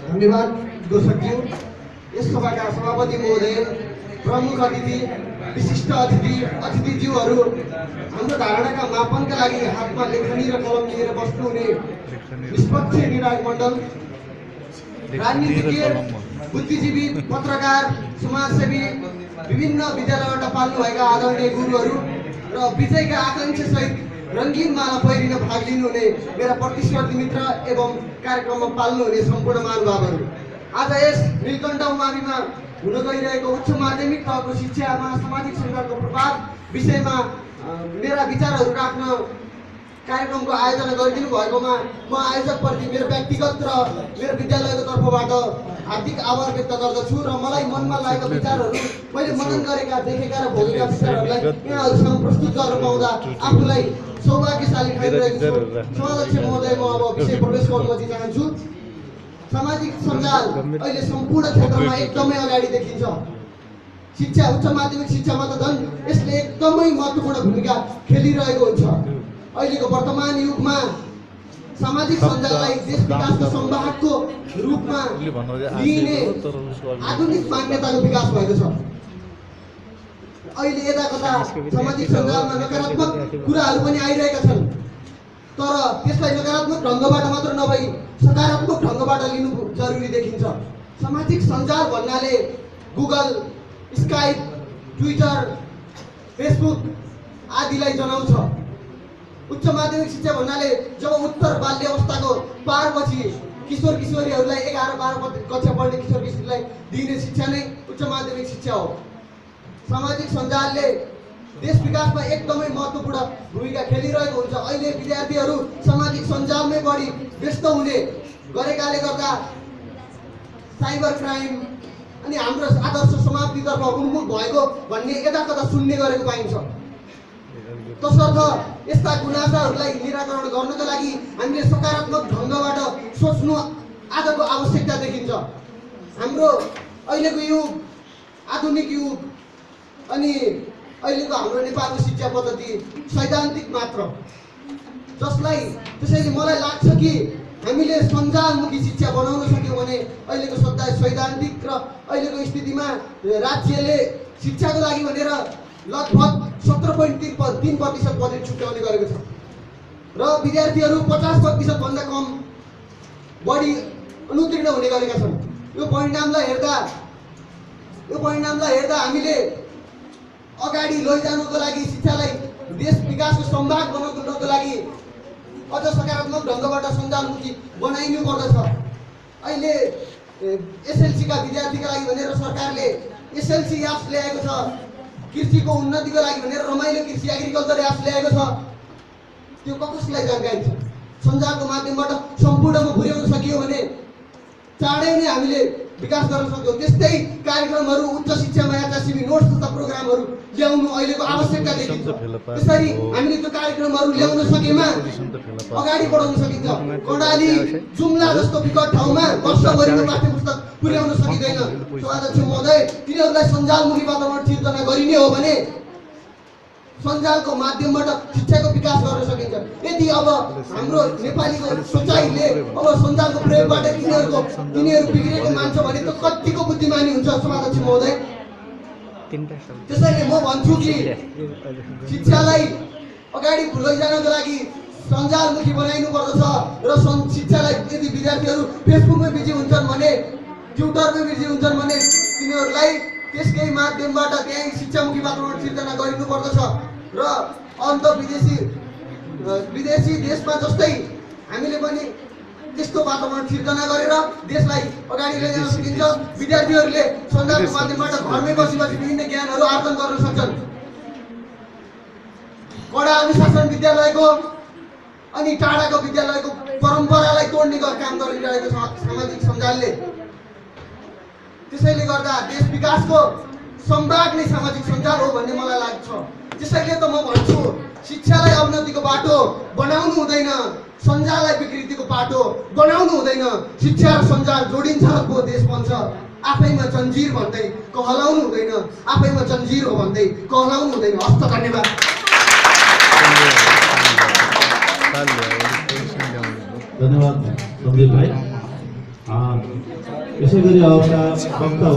धन्यवाद दर्शकज्यू। यस सभाका सभापति महोदय, प्रमुख अतिथि, विशिष्ट अतिथिज्यूहरू, हाम्रो धारणाका मापनका लागि हातमा लेखनी र कलम लिएर बस्नुहुने निष्पक्ष निर्णायक मण्डल, राजनीतिज्ञ, बुद्धिजीवी, पत्रकार, समाजसेवी, विभिन्न विद्यालयबाट पाल्नुभएका आदरणीय गुरुहरू र विजयका आकांक्षासहित रङ्गीन माला पहिरिन भाग लिनुहुने मेरा प्रतिस्पर्धी मित्र एवं कार्यक्रममा पाल्नुहुने सम्पूर्ण महानुभावहरू, आज यस नीलकण्ठ उमाविमा हुन गइरहेको उच्च माध्यमिक तहको शिक्षामा सामाजिक सञ्जालको प्रभाव विषयमा मेरा विचारहरू राख्न कार्यक्रमको आयोजना गरिदिनु भएकोमा म आयोजकप्रति मेरो व्यक्तिगत र मेरो विद्यालयको तर्फबाट हार्दिक आभार व्यक्त गर्दछु र मलाई मनमा लागेका विचारहरू, मैले मनन गरेका, देखेका र भोगेका विचारहरूलाई यहाँहरूसँग प्रस्तुत गर्न पाउँदा आफूलाई सौभाग्यशाली ठानिरहेको छु। सभाध्यक्ष महोदय, म अब विषय प्रवेश गर्न चाहन्छु। सामाजिक सञ्जाल अहिले सम्पूर्ण क्षेत्रमा एकदमै अगाडि देखिन्छ। शिक्षा, उच्च माध्यमिक शिक्षामा त झन् यसले एकदमै महत्त्वपूर्ण भूमिका खेलिरहेको हुन्छ। अहिलेको वर्तमान युगमा सामाजिक सञ्जाललाई देश विकासको संवाहकको रूपमा लिइने आधुनिक मान्यताको विकास भएको छ। अहिले यता-कता सामाजिक सञ्जालमा नकारात्मक कुराहरू पनि आइरहेका छन्, तर त्यसलाई नकारात्मक ढङ्गबाट मात्र नभई सकारात्मक ढङ्गबाट लिनु जरुरी देखिन्छ। सामाजिक सञ्जाल भन्नाले गुगल, स्काइप, ट्विटर, फेसबुक आदिलाई जनाउँछ। उच्च माध्यमिक शिक्षा भन्नाले जब उत्तर बाल्य अवस्थाको पारपछि किशोर किशोरीहरूलाई 11-12 कक्षा पढ्ने किशोर किशोरीलाई दिइने शिक्षा नै उच्च माध्यमिक शिक्षा हो। सामाजिक सञ्जालले देश विकासमा एकदमै महत्त्वपूर्ण भूमिका खेलिरहेको हुन्छ। अहिले विद्यार्थीहरू सामाजिक सञ्जालमै बढी व्यस्त हुने गरेकाले गर्दा साइबर क्राइम अनि हाम्रो आदर्श समाप्तितर्फ उन्मुख भएको भन्ने यताकता सुन्ने गरेको पाइन्छ। तसर्थ यस्ता गुनासाहरूलाई निराकरण गर्नको लागि हामीले सकारात्मक ढङ्गबाट सोच्नु आजको आवश्यकता देखिन्छ। हाम्रो अहिलेको युग आधुनिक युग अनि अहिलेको हाम्रो नेपालको शिक्षा पद्धति सैद्धान्तिक मात्र, जसलाई त्यसैले मलाई लाग्छ कि हामीले सञ्जालमुखी शिक्षा बनाउन सक्यौँ भने अहिलेको सैद्धान्तिक र अहिलेको स्थितिमा राज्यले शिक्षाको लागि भनेर लगभग 17.3% बजेट छुट्याउने गरेको छ र विद्यार्थीहरू 50% भन्दा कम बढी अनुत्तीर्ण हुने गरेका छन्। यो परिणामलाई हेर्दा हामीले अगाडि लैजानुको लागि, शिक्षालाई देश विकासको संवाहक बनाउनको लागि अझ सकारात्मक ढङ्गबाट सञ्जालमुखी बनाइनु पर्दछ। अहिले एसएलसीका विद्यार्थीका लागि भनेर सरकारले एसएलसी एप्स ल्याएको छ। कृषिको उन्नतिको लागि भनेर रमाइलो कृषि एग्रिकल्चर एप्स ल्याएको छ। त्यो कसलाई जानकारी छ? सञ्जालको माध्यमबाट सम्पूर्णमा पुर्याउन सकियो भने चाँडै नै हामीले विकास गर्न सक्छौँ। त्यस्तै कार्यक्रमहरू उच्च शिक्षामा एचएससीबी नोट्स जस्ता प्रोग्रामहरू ल्याउनु अहिलेको आवश्यकता देखिन्छ। त्यसरी हामीले त्यो कार्यक्रमहरू ल्याउन सकेमा अगाडि बढाउन सकिन्छ। कर्णाली, जुम्ला जस्तो विकट ठाउँमा वर्षभरिको पाठ्यपुस्तक पुर्याउन सकिँदैन। सभाध्यक्ष महोदय, तिनीहरूलाई सञ्जालमुखी वातावरण सिर्जना गरिने हो भने सञ्जालको माध्यमबाट शिक्षाको विकास गर्न सकिन्छ। यदि अब हाम्रो नेपालीको सोचाइले अब सञ्जालको प्रयोगबाट तिनीहरू बिग्रेको मान्छ भने त कतिको बुद्धिमानी हुन्छ सभाध्यक्ष महोदय। त्यसैले म भन्छु कि शिक्षालाई अगाडि लैजानको लागि सञ्जालमुखी बनाइनु पर्दछ र शिक्षालाई यदि विद्यार्थीहरू फेसबुकमै बिजी हुन्छन् भने, ट्विटरमै बिजी हुन्छन् भने तिनीहरूलाई त्यसकै माध्यमबाट त्यही शिक्षामुखी वातावरण सिर्जना गरिनु पर्दछ र अन्त विदेशी देशमा जस्तै हामीले पनि त्यस्तो वातावरण सिर्जना गरेर देशलाई अगाडि लैजान सकिन्छ। विद्यार्थीहरूले सञ्जालको माध्यमबाट घरमै बसी विभिन्न ज्ञानहरू आर्जन गर्न सक्छन्। कडा अनुशासन विद्यालयको अनि टाढाको विद्यालयको परम्परालाई तोड्ने काम गरिरहेको छ सामाजिक सञ्जालले। त्यसैले गर्दा देश विकासको संवाहक नै सामाजिक सञ्जाल हो भन्ने मलाई लाग्छ। त्यसैले त म भन्छु शिक्षालाई अवनतिको बाटो बनाउनु हुँदैन, सञ्जाललाई विकृतिको बाटो बनाउनु हुँदैन। शिक्षा र सञ्जाल जोडिन्छ पो देश बन्छ। आफैमा जन्जिर भन्दै कहलाउनु हुँदैन, आफैमा जन्जिर हो भन्दै कहलाउनु हुँदैन। हस्त धन्यवाद। धन्यवाद सन्दीप भाइ। यसै गरी अबका वक्ता